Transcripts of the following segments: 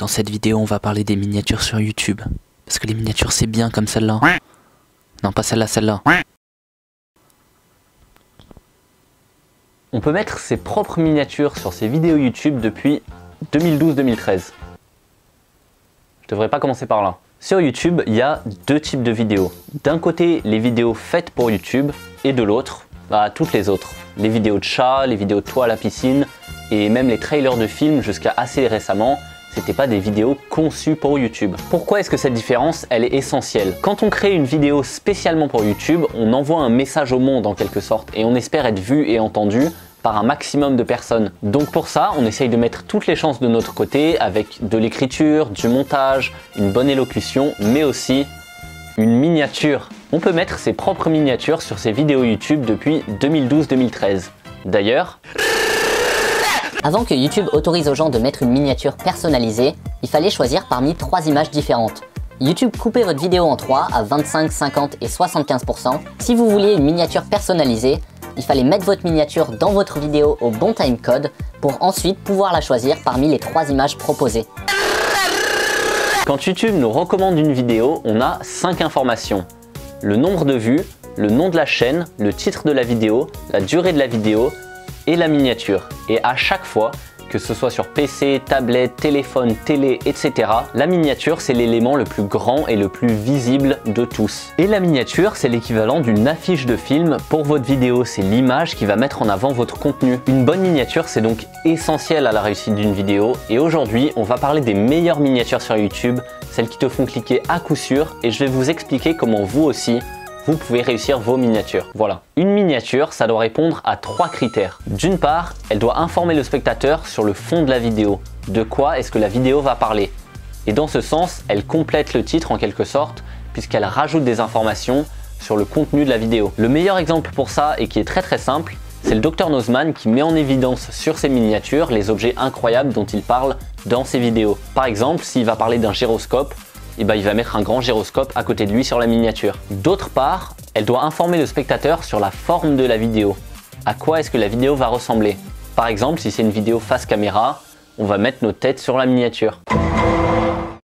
Dans cette vidéo, on va parler des miniatures sur YouTube. Parce que les miniatures, c'est bien comme celle-là. Non, pas celle-là, celle-là. On peut mettre ses propres miniatures sur ses vidéos YouTube depuis 2012-2013. Je devrais pas commencer par là. Sur YouTube, il y a deux types de vidéos. D'un côté, les vidéos faites pour YouTube, et de l'autre, toutes les autres. Les vidéos de chats, les vidéos de toi à la piscine, et même les trailers de films jusqu'à assez récemment, c'était pas des vidéos conçues pour YouTube. Pourquoi est-ce que cette différence, elle est essentielle? Quand on crée une vidéo spécialement pour YouTube, on envoie un message au monde en quelque sorte, et on espère être vu et entendu par un maximum de personnes. Donc pour ça, on essaye de mettre toutes les chances de notre côté avec de l'écriture, du montage, une bonne élocution, mais aussi une miniature. On peut mettre ses propres miniatures sur ses vidéos YouTube depuis 2012-2013. D'ailleurs, avant que YouTube autorise aux gens de mettre une miniature personnalisée, il fallait choisir parmi 3 images différentes. YouTube coupait votre vidéo en 3 à 25, 50 et 75%. Si vous vouliez une miniature personnalisée, il fallait mettre votre miniature dans votre vidéo au bon timecode pour ensuite pouvoir la choisir parmi les 3 images proposées. Quand YouTube nous recommande une vidéo, on a 5 informations. Le nombre de vues, le nom de la chaîne, le titre de la vidéo, la durée de la vidéo et la miniature. Et à chaque fois, que ce soit sur PC, tablette, téléphone, télé, etc., la miniature c'est l'élément le plus grand et le plus visible de tous. Et la miniature c'est l'équivalent d'une affiche de film pour votre vidéo, c'est l'image qui va mettre en avant votre contenu. Une bonne miniature c'est donc essentiel à la réussite d'une vidéo et aujourd'hui on va parler des meilleures miniatures sur YouTube, celles qui te font cliquer à coup sûr et je vais vous expliquer comment vous aussi vous pouvez réussir vos miniatures. Voilà. Une miniature, ça doit répondre à 3 critères. D'une part, elle doit informer le spectateur sur le fond de la vidéo. De quoi est-ce que la vidéo va parler? Et dans ce sens, elle complète le titre en quelque sorte, puisqu'elle rajoute des informations sur le contenu de la vidéo. Le meilleur exemple pour ça, et qui est très simple, c'est le Dr Nozman qui met en évidence sur ses miniatures les objets incroyables dont il parle dans ses vidéos. Par exemple, s'il va parler d'un gyroscope, il va mettre un grand gyroscope à côté de lui sur la miniature. D'autre part, elle doit informer le spectateur sur la forme de la vidéo. À quoi est-ce que la vidéo va ressembler? Par exemple, si c'est une vidéo face caméra, on va mettre nos têtes sur la miniature.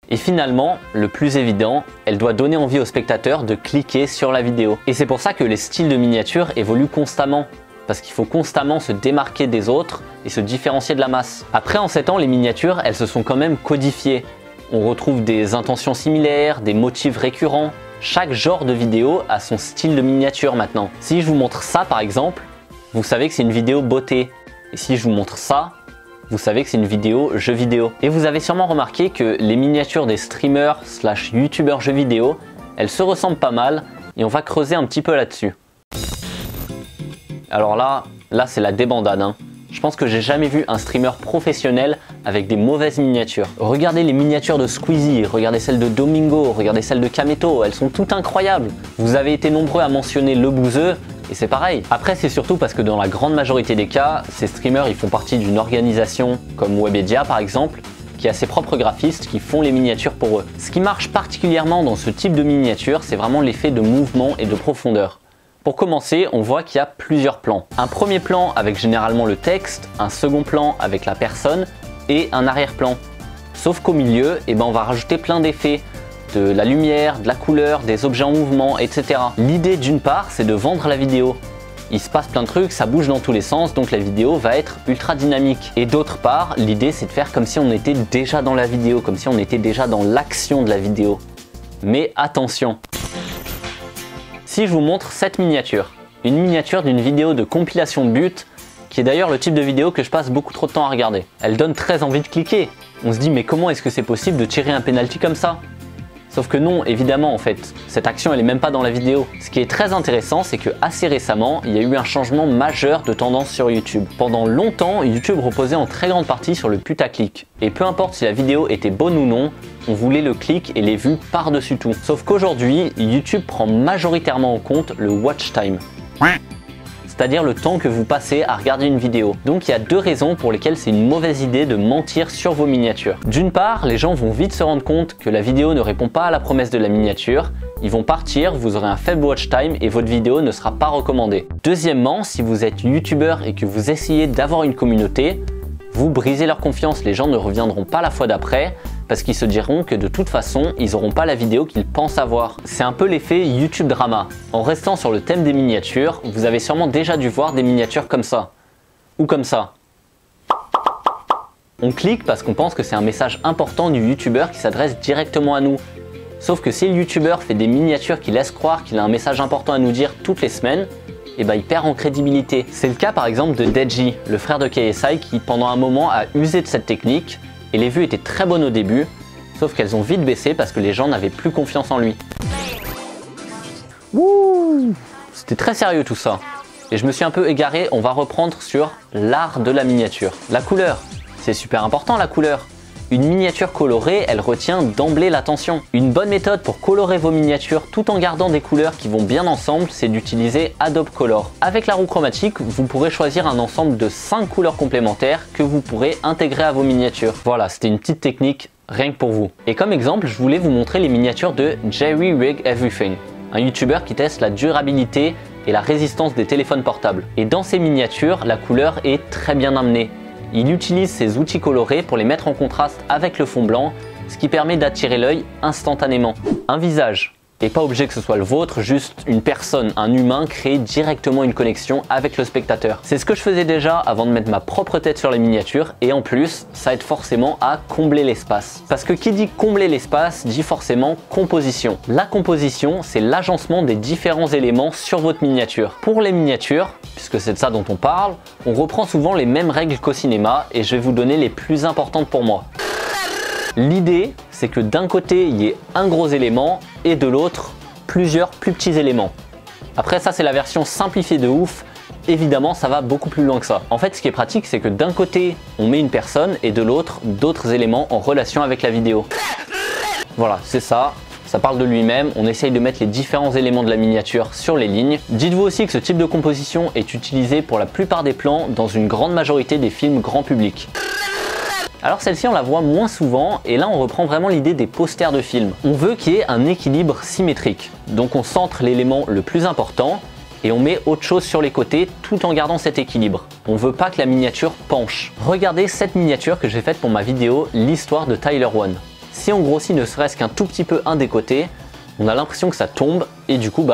Et finalement, le plus évident, elle doit donner envie au spectateur de cliquer sur la vidéo. Et c'est pour ça que les styles de miniature évoluent constamment. Parce qu'il faut constamment se démarquer des autres et se différencier de la masse. Après, en 7 ans, les miniatures, elles se sont quand même codifiées. On retrouve des intentions similaires, des motifs récurrents. Chaque genre de vidéo a son style de miniature maintenant. Si je vous montre ça par exemple, vous savez que c'est une vidéo beauté. Et si je vous montre ça, vous savez que c'est une vidéo jeu vidéo. Et vous avez sûrement remarqué que les miniatures des streamers / youtubeurs jeux vidéo, elles se ressemblent pas mal et on va creuser un petit peu là-dessus. Alors là c'est la débandade hein. Je pense que j'ai jamais vu un streamer professionnel avec des mauvaises miniatures. Regardez les miniatures de Squeezie, regardez celles de Domingo, regardez celles de Kameto, elles sont toutes incroyables. Vous avez été nombreux à mentionner Le Bouzeux, et c'est pareil. Après c'est surtout parce que dans la grande majorité des cas, ces streamers ils font partie d'une organisation comme Webedia par exemple, qui a ses propres graphistes qui font les miniatures pour eux. Ce qui marche particulièrement dans ce type de miniature, c'est vraiment l'effet de mouvement et de profondeur. Pour commencer, on voit qu'il y a plusieurs plans. Un premier plan avec généralement le texte, un second plan avec la personne et un arrière-plan. Sauf qu'au milieu, on va rajouter plein d'effets, de la lumière, de la couleur, des objets en mouvement, etc. L'idée d'une part, c'est de vendre la vidéo. Il se passe plein de trucs, ça bouge dans tous les sens, donc la vidéo va être ultra dynamique. Et d'autre part, l'idée c'est de faire comme si on était déjà dans la vidéo, comme si on était déjà dans l'action de la vidéo. Mais attention! Si je vous montre cette miniature, une miniature d'une vidéo de compilation de buts, qui est d'ailleurs le type de vidéo que je passe beaucoup trop de temps à regarder. Elle donne très envie de cliquer. On se dit mais comment est-ce que c'est possible de tirer un penalty comme ça? Sauf que non, évidemment en fait, cette action elle est même pas dans la vidéo. Ce qui est très intéressant, c'est que assez récemment, il y a eu un changement majeur de tendance sur YouTube. Pendant longtemps, YouTube reposait en très grande partie sur le putaclic. Et peu importe si la vidéo était bonne ou non, on voulait le clic et les vues par-dessus tout. Sauf qu'aujourd'hui, YouTube prend majoritairement en compte le watch time. C'est-à-dire le temps que vous passez à regarder une vidéo. Donc il y a 2 raisons pour lesquelles c'est une mauvaise idée de mentir sur vos miniatures. D'une part, les gens vont vite se rendre compte que la vidéo ne répond pas à la promesse de la miniature, ils vont partir, vous aurez un faible watch time et votre vidéo ne sera pas recommandée. Deuxièmement, si vous êtes youtubeur et que vous essayez d'avoir une communauté, vous brisez leur confiance, les gens ne reviendront pas la fois d'après parce qu'ils se diront que de toute façon, ils n'auront pas la vidéo qu'ils pensent avoir. C'est un peu l'effet YouTube Drama. En restant sur le thème des miniatures, vous avez sûrement déjà dû voir des miniatures comme ça. Ou comme ça. On clique parce qu'on pense que c'est un message important du youtubeur qui s'adresse directement à nous. Sauf que si le youtubeur fait des miniatures qui laissent croire qu'il a un message important à nous dire toutes les semaines, et ben il perd en crédibilité. C'est le cas par exemple de Deji, le frère de KSI, qui pendant un moment a usé de cette technique, et les vues étaient très bonnes au début, sauf qu'elles ont vite baissé parce que les gens n'avaient plus confiance en lui. Wouh! C'était très sérieux tout ça. Et je me suis un peu égaré, on va reprendre sur l'art de la miniature. La couleur, c'est super important la couleur. Une miniature colorée, elle retient d'emblée l'attention. Une bonne méthode pour colorer vos miniatures tout en gardant des couleurs qui vont bien ensemble, c'est d'utiliser Adobe Color. Avec la roue chromatique, vous pourrez choisir un ensemble de 5 couleurs complémentaires que vous pourrez intégrer à vos miniatures. Voilà, c'était une petite technique rien que pour vous. Et comme exemple, je voulais vous montrer les miniatures de Jerry Rig Everything, un youtubeur qui teste la durabilité et la résistance des téléphones portables. Et dans ces miniatures, la couleur est très bien amenée. Il utilise ses outils colorés pour les mettre en contraste avec le fond blanc, ce qui permet d'attirer l'œil instantanément. Un visage, et pas obligé que ce soit le vôtre, juste une personne, un humain, crée directement une connexion avec le spectateur. C'est ce que je faisais déjà avant de mettre ma propre tête sur les miniatures, et en plus, ça aide forcément à combler l'espace. Parce que qui dit combler l'espace, dit forcément composition. La composition, c'est l'agencement des différents éléments sur votre miniature. Pour les miniatures, puisque c'est de ça dont on parle, on reprend souvent les mêmes règles qu'au cinéma, et je vais vous donner les plus importantes pour moi. L'idée, c'est que d'un côté, il y ait un gros élément et de l'autre, plusieurs plus petits éléments. Après ça, c'est la version simplifiée de ouf. Évidemment, ça va beaucoup plus loin que ça. En fait, ce qui est pratique, c'est que d'un côté, on met une personne et de l'autre, d'autres éléments en relation avec la vidéo. Voilà, c'est ça. Ça parle de lui-même, on essaye de mettre les différents éléments de la miniature sur les lignes. Dites-vous aussi que ce type de composition est utilisé pour la plupart des plans dans une grande majorité des films grand public. Alors celle-ci on la voit moins souvent et là on reprend vraiment l'idée des posters de films. On veut qu'il y ait un équilibre symétrique, donc on centre l'élément le plus important et on met autre chose sur les côtés tout en gardant cet équilibre. On veut pas que la miniature penche. Regardez cette miniature que j'ai faite pour ma vidéo l'histoire de Tyler One. Si on grossit ne serait-ce qu'un tout petit peu un des côtés, on a l'impression que ça tombe et du coup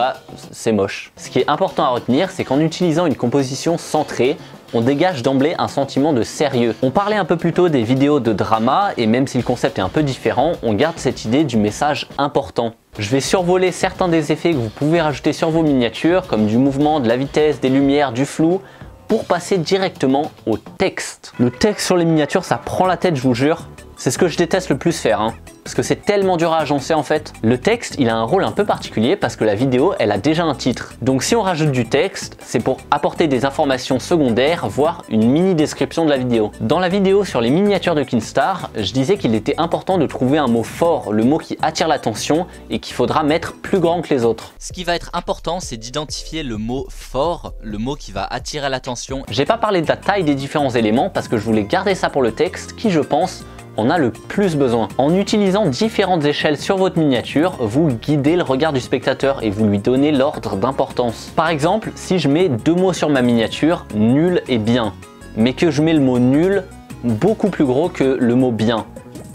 c'est moche. Ce qui est important à retenir, c'est qu'en utilisant une composition centrée, on dégage d'emblée un sentiment de sérieux. On parlait un peu plus tôt des vidéos de drama et même si le concept est un peu différent, on garde cette idée du message important. Je vais survoler certains des effets que vous pouvez rajouter sur vos miniatures, comme du mouvement, de la vitesse, des lumières, du flou, pour passer directement au texte. Le texte sur les miniatures, ça prend la tête, je vous jure. C'est ce que je déteste le plus faire, parce que c'est tellement dur à agencer en fait. Le texte, il a un rôle un peu particulier parce que la vidéo, elle a déjà un titre. Donc si on rajoute du texte, c'est pour apporter des informations secondaires, voire une mini description de la vidéo. Dans la vidéo sur les miniatures de Keemstar, je disais qu'il était important de trouver un mot fort, le mot qui attire l'attention et qu'il faudra mettre plus grand que les autres. Ce qui va être important, c'est d'identifier le mot fort, le mot qui va attirer l'attention. J'ai pas parlé de la taille des différents éléments parce que je voulais garder ça pour le texte qui, je pense, en a le plus besoin. En utilisant différentes échelles sur votre miniature, vous guidez le regard du spectateur et vous lui donnez l'ordre d'importance. Par exemple, si je mets deux mots sur ma miniature, nul et bien, mais que je mets le mot nul beaucoup plus gros que le mot bien,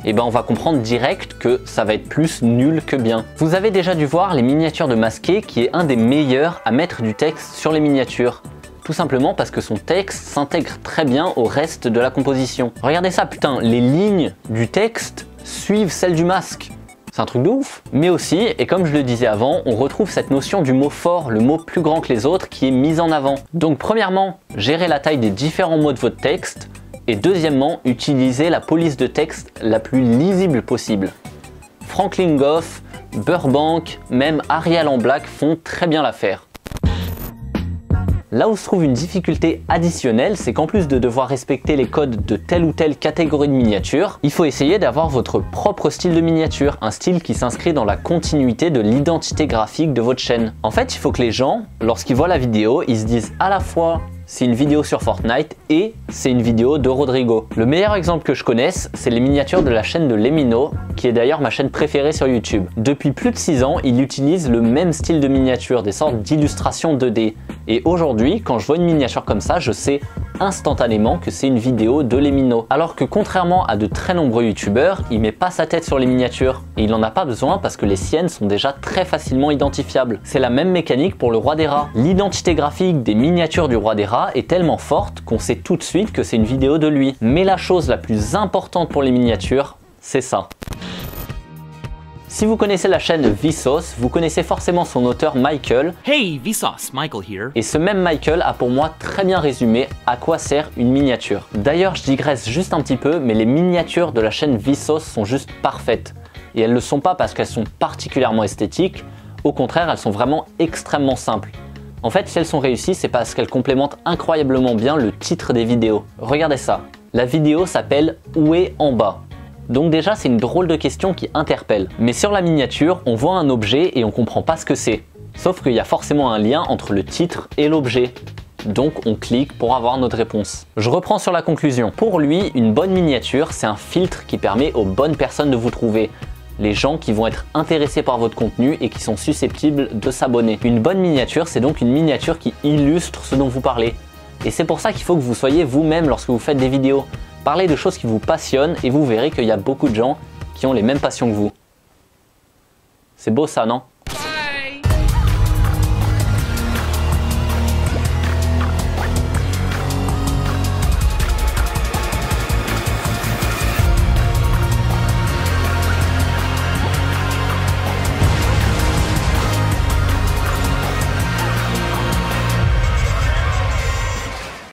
et ben on va comprendre direct que ça va être plus nul que bien. Vous avez déjà dû voir les miniatures de Masqué qui est un des meilleurs à mettre du texte sur les miniatures. Tout simplement parce que son texte s'intègre très bien au reste de la composition. Regardez ça, putain, les lignes du texte suivent celles du masque. C'est un truc de ouf. Mais aussi, et comme je le disais avant, on retrouve cette notion du mot fort, le mot plus grand que les autres qui est mis en avant. Donc premièrement, gérez la taille des différents mots de votre texte. Et deuxièmement, utilisez la police de texte la plus lisible possible. Franklin Goff, Burbank, même Arial en Black font très bien l'affaire. Là où se trouve une difficulté additionnelle, c'est qu'en plus de devoir respecter les codes de telle ou telle catégorie de miniature, il faut essayer d'avoir votre propre style de miniature, un style qui s'inscrit dans la continuité de l'identité graphique de votre chaîne. En fait, il faut que les gens, lorsqu'ils voient la vidéo, ils se disent à la fois c'est une vidéo sur Fortnite et c'est une vidéo de Rodrigo. Le meilleur exemple que je connaisse, c'est les miniatures de la chaîne de Lemino, qui est d'ailleurs ma chaîne préférée sur YouTube. Depuis plus de 6 ans, il utilise le même style de miniature, des sortes d'illustrations 2D. Et aujourd'hui, quand je vois une miniature comme ça, je sais instantanément que c'est une vidéo de Lemino. Alors que contrairement à de très nombreux youtubeurs, il met pas sa tête sur les miniatures. Et il en a pas besoin parce que les siennes sont déjà très facilement identifiables. C'est la même mécanique pour le roi des rats. L'identité graphique des miniatures du roi des rats est tellement forte qu'on sait tout de suite que c'est une vidéo de lui. Mais la chose la plus importante pour les miniatures, c'est ça. Si vous connaissez la chaîne Vsauce, vous connaissez forcément son auteur Michael. Hey, Vsauce, Michael here. Et ce même Michael a pour moi très bien résumé à quoi sert une miniature. D'ailleurs, je digresse juste un petit peu, mais les miniatures de la chaîne Vsauce sont juste parfaites. Et elles ne le sont pas parce qu'elles sont particulièrement esthétiques, au contraire, elles sont vraiment extrêmement simples. En fait, si elles sont réussies, c'est parce qu'elles complémentent incroyablement bien le titre des vidéos. Regardez ça. La vidéo s'appelle « Où est en bas ?» Donc déjà, c'est une drôle de question qui interpelle. Mais sur la miniature, on voit un objet et on comprend pas ce que c'est. Sauf qu'il y a forcément un lien entre le titre et l'objet. Donc on clique pour avoir notre réponse. Je reprends sur la conclusion. Pour lui, une bonne miniature, c'est un filtre qui permet aux bonnes personnes de vous trouver. Les gens qui vont être intéressés par votre contenu et qui sont susceptibles de s'abonner. Une bonne miniature, c'est donc une miniature qui illustre ce dont vous parlez. Et c'est pour ça qu'il faut que vous soyez vous-même lorsque vous faites des vidéos. Parlez de choses qui vous passionnent et vous verrez qu'il y a beaucoup de gens qui ont les mêmes passions que vous. C'est beau ça, non ?